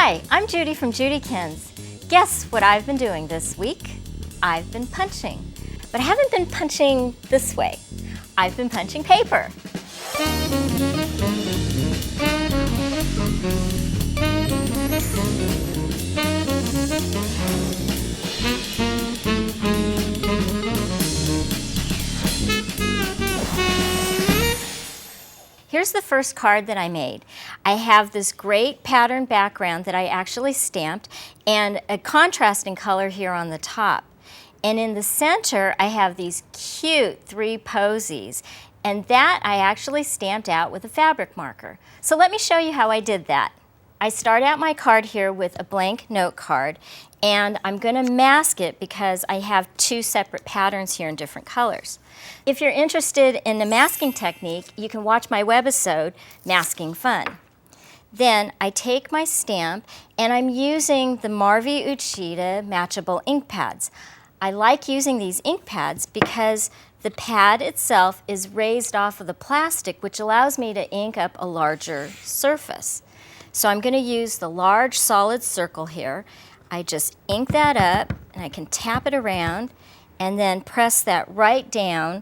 Hi, I'm Judy from Judykins. Guess what I've been doing this week? I've been punching. But I haven't been punching this way. I've been punching paper. Here's the first card that I made. I have this great pattern background that I actually stamped and a contrasting color here on the top. And in the center, I have these cute 3 posies, and that I actually stamped out with a fabric marker. So let me show you how I did that. I start out my card here with a blank note card, and I'm going to mask it because I have 2 separate patterns here in different colors. If you're interested in the masking technique, you can watch my webisode, Masking Fun. Then I take my stamp, and I'm using the Marvy Uchida Matchable Inkpads. I like using these Inkpads because the pad itself is raised off of the plastic, which allows me to ink up a larger surface. So I'm going to use the large solid circle here. I just ink that up, and I can tap it around and then press that right down,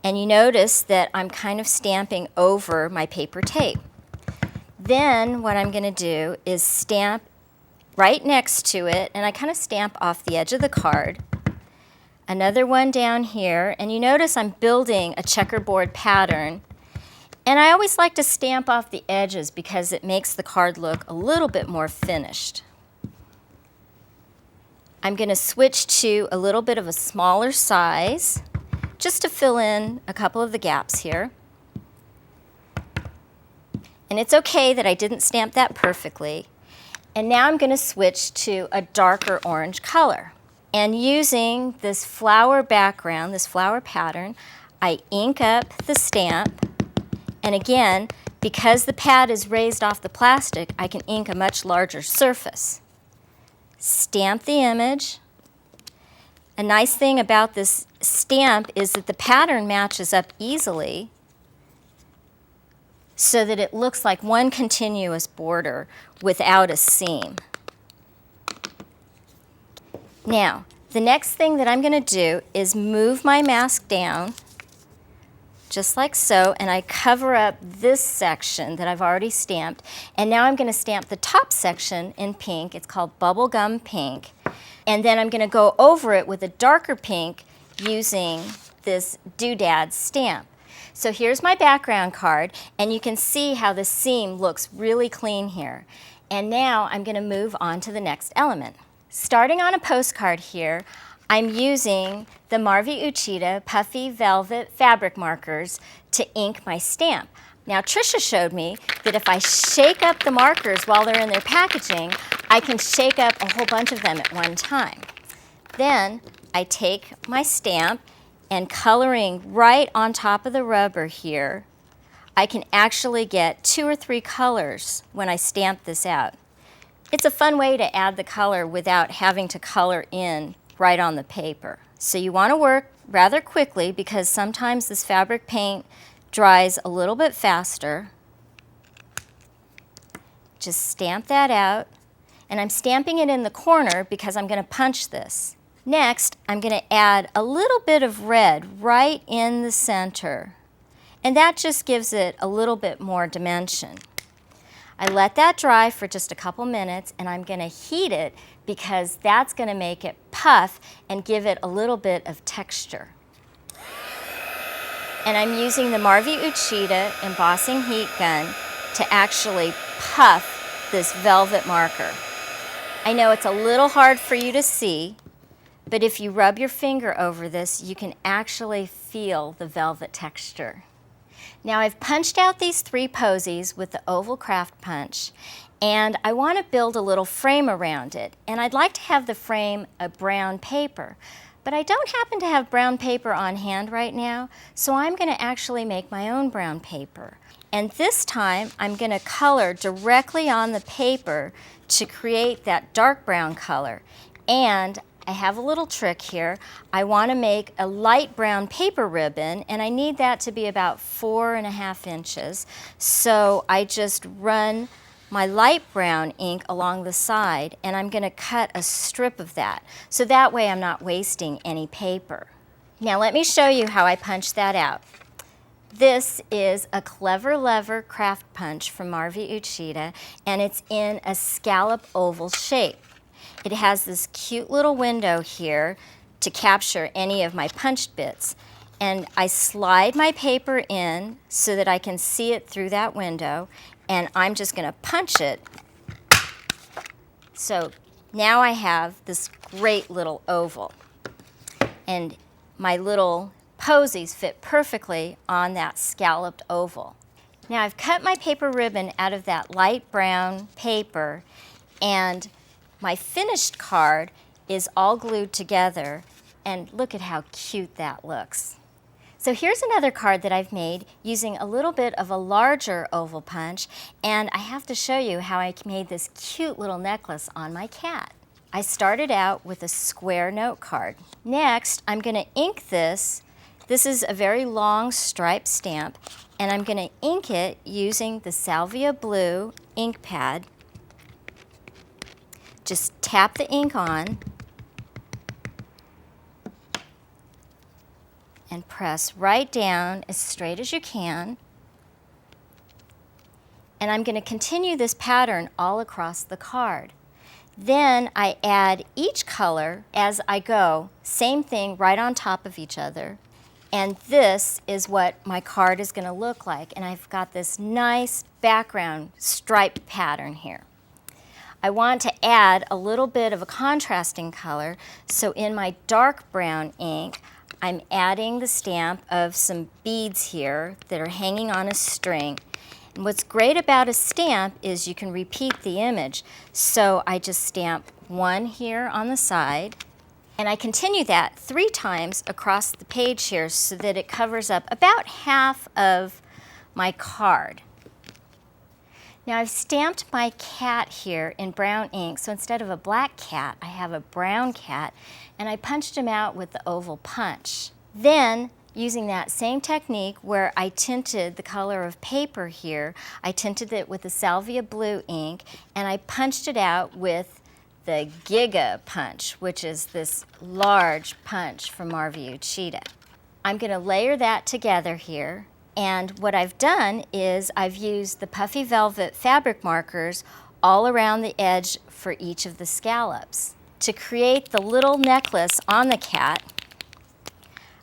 and you notice that I'm kind of stamping over my paper tape. Then what I'm going to do is stamp right next to it, and I kind of stamp off the edge of the card. Another one down here, and you notice I'm building a checkerboard pattern. And I always like to stamp off the edges because it makes the card look a little bit more finished. I'm going to switch to a little bit of a smaller size just to fill in a couple of the gaps here. And it's okay that I didn't stamp that perfectly. And now I'm going to switch to a darker orange color. And using this flower background, this flower pattern, I ink up the stamp. And again, because the pad is raised off the plastic, I can ink a much larger surface. Stamp the image. A nice thing about this stamp is that the pattern matches up easily so that it looks like one continuous border without a seam. Now, the next thing that I'm going to do is move my mask down just like so, and I cover up this section that I've already stamped, and now I'm going to stamp the top section in pink. It's called Bubblegum Pink, and then I'm going to go over it with a darker pink using this doodad stamp. So here's my background card, and you can see how the seam looks really clean here. And now I'm going to move on to the next element. Starting on a postcard here, I'm using the Marvy Uchida Puffy Velvet fabric markers to ink my stamp. Now Tricia showed me that if I shake up the markers while they're in their packaging, I can shake up a whole bunch of them at one time. Then I take my stamp, and coloring right on top of the rubber here, I can actually get 2 or 3 colors when I stamp this out. It's a fun way to add the color without having to color in right on the paper. So you want to work rather quickly because sometimes this fabric paint dries a little bit faster. Just stamp that out, and I'm stamping it in the corner because I'm going to punch this. Next, I'm going to add a little bit of red right in the center, and that just gives it a little bit more dimension. I let that dry for just a couple minutes, and I'm going to heat it because that's going to make it puff and give it a little bit of texture. And I'm using the Marvy Uchida embossing heat gun to actually puff this velvet marker. I know it's a little hard for you to see, but if you rub your finger over this, you can actually feel the velvet texture. Now I've punched out these 3 posies with the oval craft punch, and I want to build a little frame around it. And I'd like to have the frame a brown paper, but I don't happen to have brown paper on hand right now, so I'm going to actually make my own brown paper. And this time I'm going to color directly on the paper to create that dark brown color. And I have a little trick here. I want to make a light brown paper ribbon, and I need that to be about 4.5 inches. So I just run my light brown ink along the side, and I'm going to cut a strip of that. So that way I'm not wasting any paper. Now let me show you how I punch that out. This is a Clever Lever craft punch from Marvy Uchida, and it's in a scallop oval shape. It has this cute little window here to capture any of my punched bits. And I slide my paper in so that I can see it through that window, and I'm just going to punch it. So now I have this great little oval. And my little posies fit perfectly on that scalloped oval. Now I've cut my paper ribbon out of that light brown paper, and my finished card is all glued together, and look at how cute that looks. So here's another card that I've made using a little bit of a larger oval punch, and I have to show you how I made this cute little necklace on my cat. I started out with a square note card. Next, I'm going to ink this. This is a very long striped stamp, and I'm going to ink it using the Salvia Blue ink pad. Just tap the ink on and press right down as straight as you can. And I'm going to continue this pattern all across the card. Then I add each color as I go, same thing right on top of each other. And this is what my card is going to look like. And I've got this nice background striped pattern here. I want to add a little bit of a contrasting color, so in my dark brown ink, I'm adding the stamp of some beads here that are hanging on a string. And what's great about a stamp is you can repeat the image. So I just stamp one here on the side, and I continue that 3 times across the page here so that it covers up about half of my card. Now I've stamped my cat here in brown ink, so instead of a black cat, I have a brown cat, and I punched him out with the oval punch. Then, using that same technique where I tinted the color of paper here, I tinted it with the Salvia Blue ink, and I punched it out with the Giga punch, which is this large punch from Marvy Uchida. I'm going to layer that together here. And what I've done is I've used the Puffy Velvet fabric markers all around the edge for each of the scallops. To create the little necklace on the cat,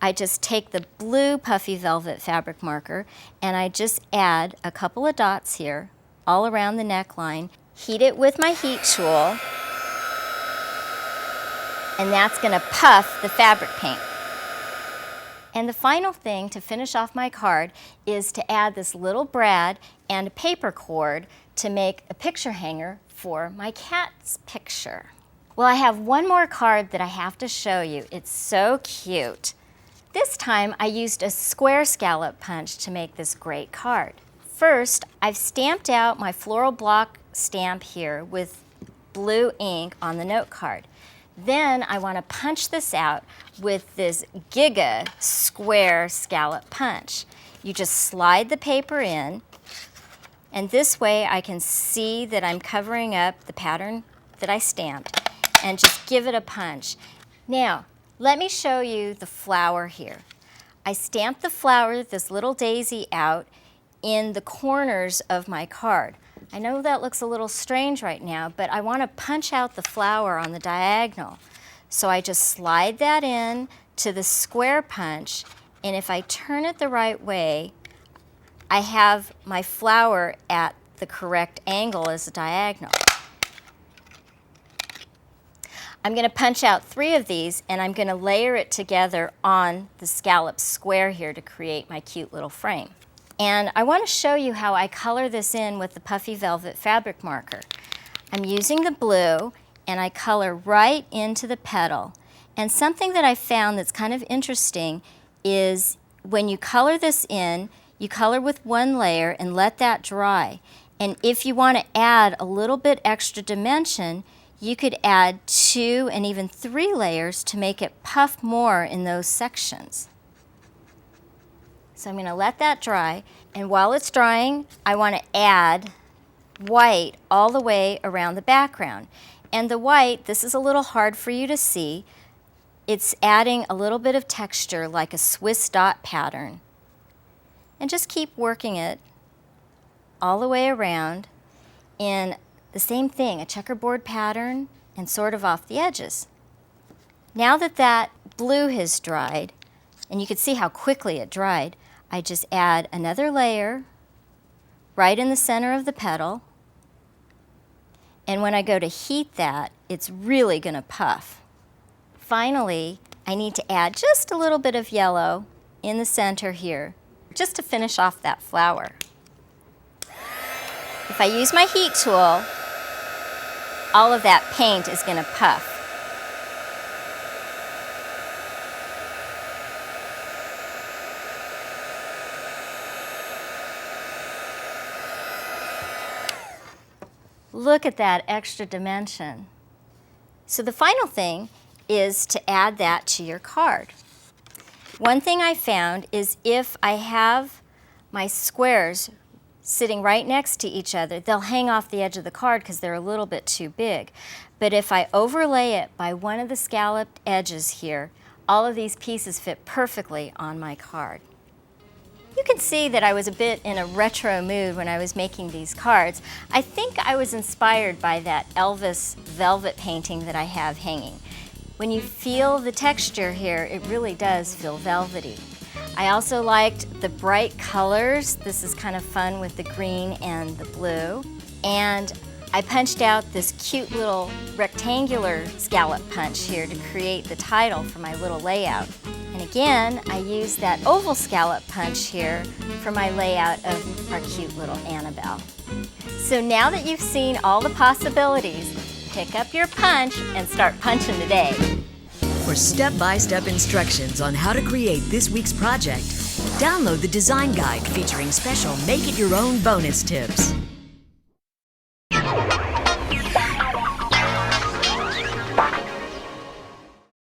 I just take the blue Puffy Velvet fabric marker and I just add a couple of dots here all around the neckline, heat it with my heat tool, and that's going to puff the fabric paint. And the final thing to finish off my card is to add this little brad and a paper cord to make a picture hanger for my cat's picture. Well, I have one more card that I have to show you. It's so cute. This time I used a square scallop punch to make this great card. First, I've stamped out my floral block stamp here with blue ink on the note card. Then I want to punch this out with this Giga square scallop punch. You just slide the paper in, and this way I can see that I'm covering up the pattern that I stamped, and just give it a punch. Now, let me show you the flower here. I stamped the flower, this little daisy, out in the corners of my card. I know that looks a little strange right now, but I want to punch out the flower on the diagonal. So I just slide that in to the square punch, and if I turn it the right way, I have my flower at the correct angle as the diagonal. I'm going to punch out 3 of these, and I'm going to layer it together on the scallop square here to create my cute little frame. And I want to show you how I color this in with the Puffy Velvet fabric marker. I'm using the blue, and I color right into the petal. And something that I found that's kind of interesting is when you color this in, you color with one layer and let that dry. And if you want to add a little bit extra dimension, you could add 2 and even 3 layers to make it puff more in those sections. So I'm going to let that dry, and while it's drying, I want to add white all the way around the background. And the white, this is a little hard for you to see. It's adding a little bit of texture like a Swiss dot pattern. And just keep working it all the way around in the same thing, a checkerboard pattern, and sort of off the edges. Now that that blue has dried, and you can see how quickly it dried, I just add another layer right in the center of the petal. And when I go to heat that, it's really going to puff. Finally, I need to add just a little bit of yellow in the center here, just to finish off that flower. If I use my heat tool, all of that paint is going to puff. Look at that extra dimension. So the final thing is to add that to your card. One thing I found is if I have my squares sitting right next to each other, they'll hang off the edge of the card because they're a little bit too big. But if I overlay it by one of the scalloped edges here, all of these pieces fit perfectly on my card. You can see that I was a bit in a retro mood when I was making these cards. I think I was inspired by that Elvis velvet painting that I have hanging. When you feel the texture here, it really does feel velvety. I also liked the bright colors. This is kind of fun with the green and the blue. And I punched out this cute little rectangular scallop punch here to create the title for my little layout. And again, I used that oval scallop punch here for my layout of our cute little Annabelle. So now that you've seen all the possibilities, pick up your punch and start punching today. For step-by-step instructions on how to create this week's project, download the design guide featuring special make-it-your-own bonus tips.